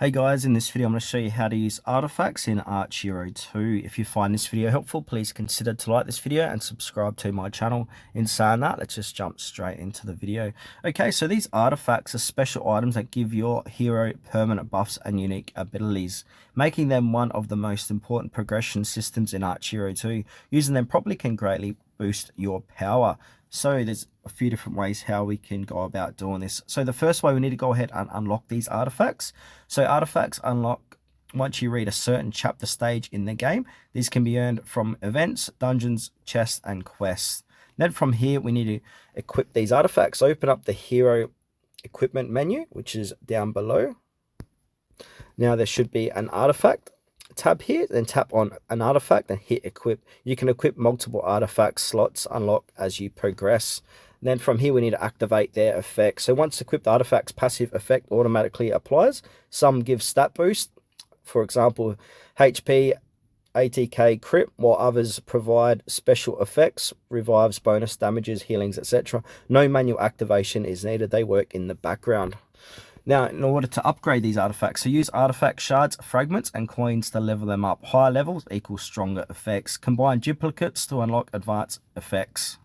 Hey guys, in this video I'm going to show you how to use artifacts in Archero 2. If you find this video helpful, please consider to like this video and subscribe to my channel. In saying that, let's just jump straight into the video. Okay, so these artifacts are special items that give your hero permanent buffs and unique abilities, making them one of the most important progression systems in Archero 2. Using them properly can greatly boost your power. So there's a few different ways how we can go about doing this. So the first way, we need to go ahead and unlock these artifacts. So artifacts unlock once you read a certain chapter stage in the game. These can be earned from events, dungeons, chests, and quests. Then from here, we need to equip these artifacts. Open up the hero equipment menu, which is down below. Now there should be an artifact. Tab here, then tap on an artifact and hit equip. You can equip multiple artifact slots unlock as you progress. Then from here, we need to activate their effects. So once equipped, artifacts passive effect automatically applies. Some give stat boost, for example, HP, ATK, crit, while others provide special effects, revives, bonus damages, healings, etc. No manual activation is needed. They work in the background. Now, in order to upgrade these artifacts, so use artifact shards, fragments, and coins to level them up. Higher levels equal stronger effects. Combine duplicates to unlock advanced effects.